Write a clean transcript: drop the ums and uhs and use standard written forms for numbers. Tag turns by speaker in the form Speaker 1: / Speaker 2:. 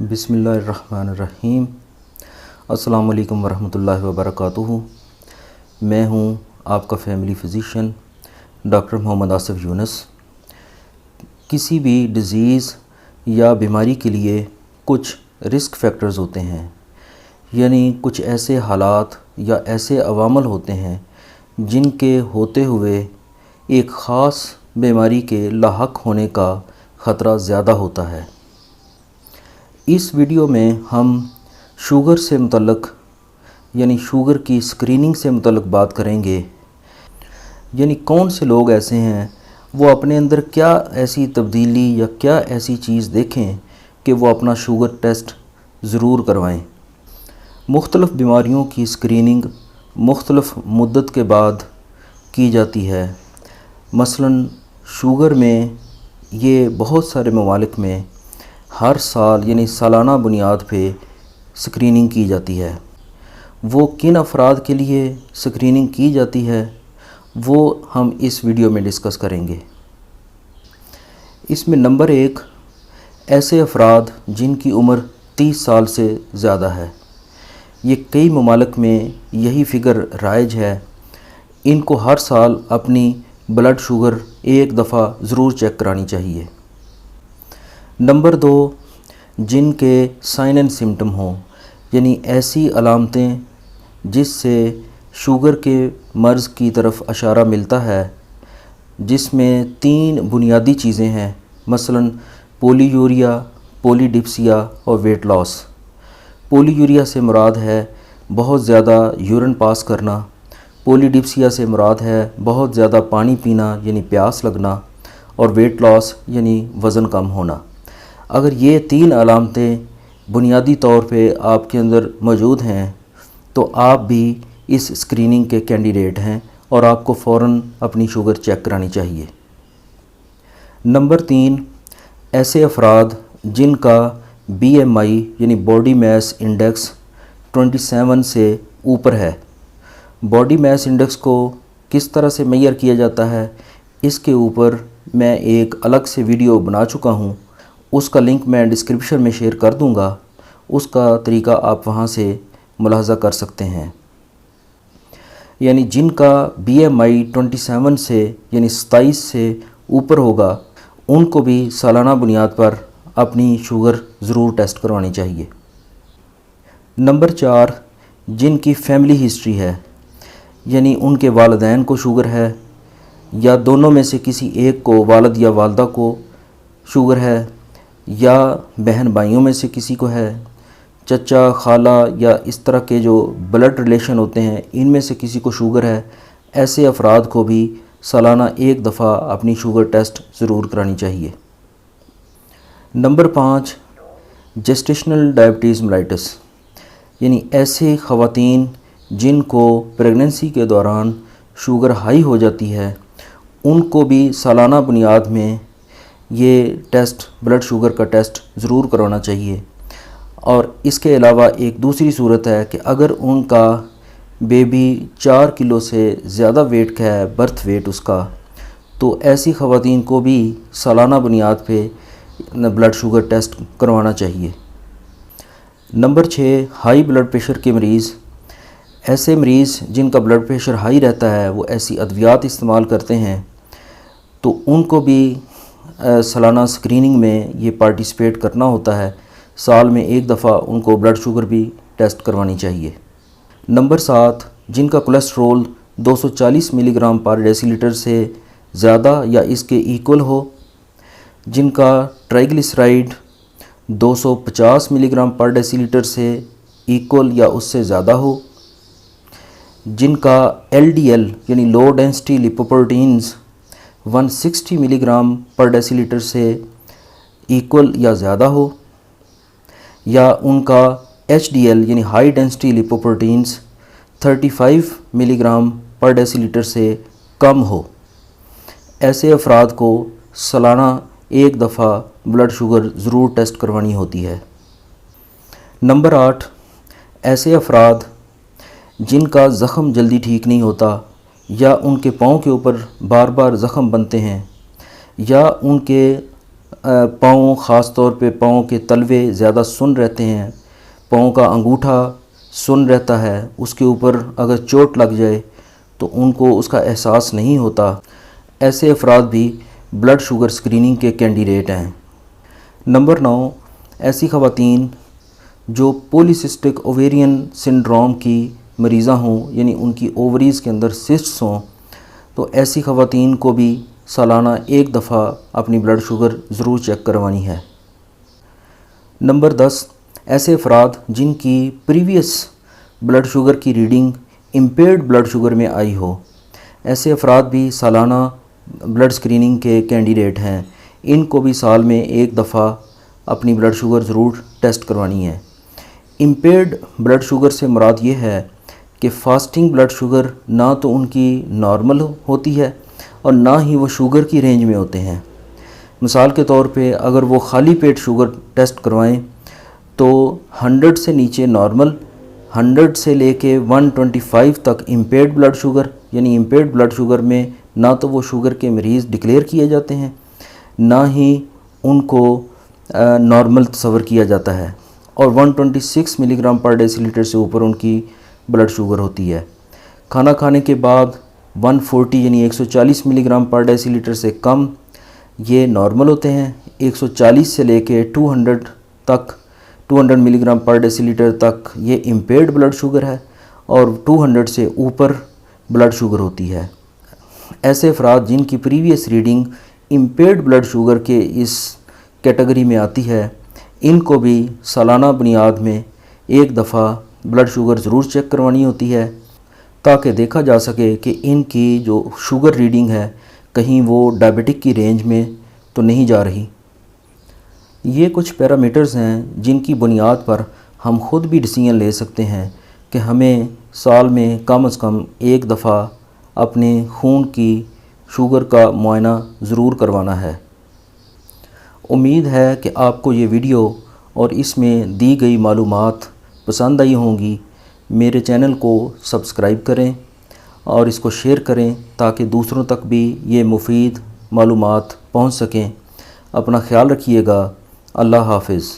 Speaker 1: بسم اللہ الرحمن الرحیم۔ السلام علیکم ورحمۃ اللہ وبرکاتہ۔ میں ہوں آپ کا فیملی فزیشین ڈاکٹر محمد آصف یونس۔ کسی بھی ڈیزیز یا بیماری کے لیے کچھ رسک فیکٹرز ہوتے ہیں، یعنی کچھ ایسے حالات یا ایسے عوامل ہوتے ہیں جن کے ہوتے ہوئے ایک خاص بیماری کے لاحق ہونے کا خطرہ زیادہ ہوتا ہے۔ اس ویڈیو میں ہم شوگر سے متعلق یعنی شوگر کی اسکریننگ سے متعلق بات کریں گے، یعنی کون سے لوگ ایسے ہیں وہ اپنے اندر کیا ایسی تبدیلی یا کیا ایسی چیز دیکھیں کہ وہ اپنا شوگر ٹیسٹ ضرور کروائیں۔ مختلف بیماریوں کی اسکریننگ مختلف مدت کے بعد کی جاتی ہے۔ مثلاً شوگر میں یہ بہت سارے ممالک میں ہر سال یعنی سالانہ بنیاد پہ اسکریننگ کی جاتی ہے۔ وہ کن افراد کے لیے اسکریننگ کی جاتی ہے وہ ہم اس ویڈیو میں ڈسکس کریں گے۔ اس میں نمبر 1 ایسے افراد جن کی عمر 30 سال سے زیادہ ہے۔ یہ کئی ممالک میں یہی فگر رائج ہے۔ ان کو ہر سال اپنی بلڈ شوگر ایک دفعہ ضرور چیک کرانی چاہیے۔ نمبر 2 جن کے سائن اینڈ سمٹم ہوں، یعنی ایسی علامتیں جس سے شوگر کے مرض کی طرف اشارہ ملتا ہے، جس میں 3 بنیادی چیزیں ہیں، مثلاً پولی یوریا، پولی ڈپسیا اور ویٹ لاس۔ پولی یوریا سے مراد ہے بہت زیادہ یورین پاس کرنا، پولی ڈپسیا سے مراد ہے بہت زیادہ پانی پینا یعنی پیاس لگنا، اور ویٹ لاس یعنی وزن کم ہونا۔ اگر یہ 3 علامتیں بنیادی طور پہ آپ کے اندر موجود ہیں تو آپ بھی اس اسکریننگ کے کینڈیڈیٹ ہیں اور آپ کو فوراً اپنی شوگر چیک کرانی چاہیے۔ نمبر 3 ایسے افراد جن کا BMI یعنی باڈی میس انڈیکس 27 سے اوپر ہے۔ باڈی میس انڈیکس کو کس طرح سے میئر کیا جاتا ہے، اس کے اوپر میں ایک الگ سے ویڈیو بنا چکا ہوں، اس کا لنک میں ڈسکرپشن میں شیئر کر دوں گا۔ اس کا طریقہ آپ وہاں سے ملاحظہ کر سکتے ہیں۔ یعنی جن کا BMI 27 سے یعنی 27 سے اوپر ہوگا ان کو بھی سالانہ بنیاد پر اپنی شوگر ضرور ٹیسٹ کروانی چاہیے۔ نمبر 4 جن کی فیملی ہسٹری ہے، یعنی ان کے والدین کو شوگر ہے یا دونوں میں سے کسی ایک کو، والد یا والدہ کو شوگر ہے، یا بہن بھائیوں میں سے کسی کو ہے، چچا خالہ یا اس طرح کے جو بلڈ ریلیشن ہوتے ہیں ان میں سے کسی کو شوگر ہے، ایسے افراد کو بھی سالانہ ایک دفعہ اپنی شوگر ٹیسٹ ضرور کرانی چاہیے۔ نمبر 5 جسٹیشنل ڈائبٹیز میلیٹس، یعنی ایسے خواتین جن کو پریگننسی کے دوران شوگر ہائی ہو جاتی ہے، ان کو بھی سالانہ بنیاد میں یہ ٹیسٹ، بلڈ شوگر کا ٹیسٹ ضرور کروانا چاہیے۔ اور اس کے علاوہ ایک دوسری صورت ہے کہ اگر ان کا بیبی 4 کلو سے زیادہ ویٹ کا ہے، برتھ ویٹ اس کا، تو ایسی خواتین کو بھی سالانہ بنیاد پہ بلڈ شوگر ٹیسٹ کروانا چاہیے۔ نمبر 6 ہائی بلڈ پریشر کے مریض۔ ایسے مریض جن کا بلڈ پریشر ہائی رہتا ہے، وہ ایسی ادویات استعمال کرتے ہیں، تو ان کو بھی سالانہ اسکریننگ میں یہ پارٹیسپیٹ کرنا ہوتا ہے۔ سال میں ایک دفعہ ان کو بلڈ شوگر بھی ٹیسٹ کروانی چاہیے۔ نمبر 7 جن کا کولیسٹرول 240 ملی گرام پر ڈیسی لیٹر سے زیادہ یا اس کے ایکول ہو، جن کا ٹرائیگلیسرائڈ 250 ملی گرام پر ڈیسی لیٹر سے ایکول یا اس سے زیادہ ہو، جن کا LDL یعنی لو ڈینسٹی لیپوپروٹینز 160 ملی گرام پر ڈیسی لیٹر سے ایکول یا زیادہ ہو، یا ان کا HDL یعنی ہائی ڈینسٹی لیپوپروٹینز 35 ملی گرام پر ڈیسی لیٹر سے کم ہو۔ ایسے افراد کو سالانہ ایک دفعہ بلڈ شوگر ضرور ٹیسٹ کروانی ہوتی ہے۔ نمبر 8 ایسے افراد جن کا زخم جلدی ٹھیک نہیں ہوتا، یا ان کے پاؤں کے اوپر بار بار زخم بنتے ہیں، یا ان کے پاؤں، خاص طور پہ پاؤں کے تلوے زیادہ سن رہتے ہیں، پاؤں کا انگوٹھا سن رہتا ہے، اس کے اوپر اگر چوٹ لگ جائے تو ان کو اس کا احساس نہیں ہوتا، ایسے افراد بھی بلڈ شوگر اسکریننگ کے کینڈیڈیٹ ہیں۔ نمبر 9، ایسی خواتین جو پولیسسٹک اوویرین سنڈروم کی مریضہ ہوں، یعنی ان کی اووریز کے اندر سسٹس ہوں، تو ایسی خواتین کو بھی سالانہ ایک دفعہ اپنی بلڈ شوگر ضرور چیک کروانی ہے۔ نمبر 10، ایسے افراد جن کی پریویس بلڈ شوگر کی ریڈنگ امپیئرڈ بلڈ شوگر میں آئی ہو، ایسے افراد بھی سالانہ بلڈ اسکریننگ کے کینڈیڈیٹ ہیں، ان کو بھی سال میں ایک دفعہ اپنی بلڈ شوگر ضرور ٹیسٹ کروانی ہے۔ امپیئرڈ بلڈ شوگر سے مراد یہ ہے کہ فاسٹنگ بلڈ شوگر نہ تو ان کی نارمل ہوتی ہے اور نہ ہی وہ شوگر کی رینج میں ہوتے ہیں۔ مثال کے طور پہ اگر وہ خالی پیٹ شوگر ٹیسٹ کروائیں تو 100 سے نیچے نارمل، 100 سے لے کے 125 تک امپیئرڈ بلڈ شوگر، یعنی امپیئرڈ بلڈ شوگر میں نہ تو وہ شوگر کے مریض ڈکلیئر کیے جاتے ہیں، نہ ہی ان کو نارمل تصور کیا جاتا ہے، اور 126 ملی گرام پر ڈیسی لیٹر سے اوپر ان کی بلڈ شوگر ہوتی ہے۔ کھانا کھانے کے بعد 140 یعنی 140 ملی گرام پر ڈیسی لیٹر سے کم یہ نارمل ہوتے ہیں، 140 سے لے کے 200 ملی گرام پر ڈیسی لیٹر تک یہ امپیئرڈ بلڈ شوگر ہے، اور 200 سے اوپر بلڈ شوگر ہوتی ہے۔ ایسے افراد جن کی previous reading impaired blood sugar کے اس کیٹیگری میں آتی ہے، ان کو بھی سالانہ بنیاد میں ایک دفعہ بلڈ شوگر ضرور چیک کروانی ہوتی ہے، تاکہ دیکھا جا سکے کہ ان کی جو شوگر ریڈنگ ہے کہیں وہ ڈائبٹک کی رینج میں تو نہیں جا رہی۔ یہ کچھ پیرامیٹرز ہیں جن کی بنیاد پر ہم خود بھی ڈیسیژن لے سکتے ہیں کہ ہمیں سال میں کم از کم ایک دفعہ اپنے خون کی شوگر کا معائنہ ضرور کروانا ہے۔ امید ہے کہ آپ کو یہ ویڈیو اور اس میں دی گئی معلومات پسند آئی ہوں گی۔ میرے چینل کو سبسکرائب کریں اور اس کو شیئر کریں تاکہ دوسروں تک بھی یہ مفید معلومات پہنچ سکیں۔ اپنا خیال رکھیے گا۔ اللہ حافظ۔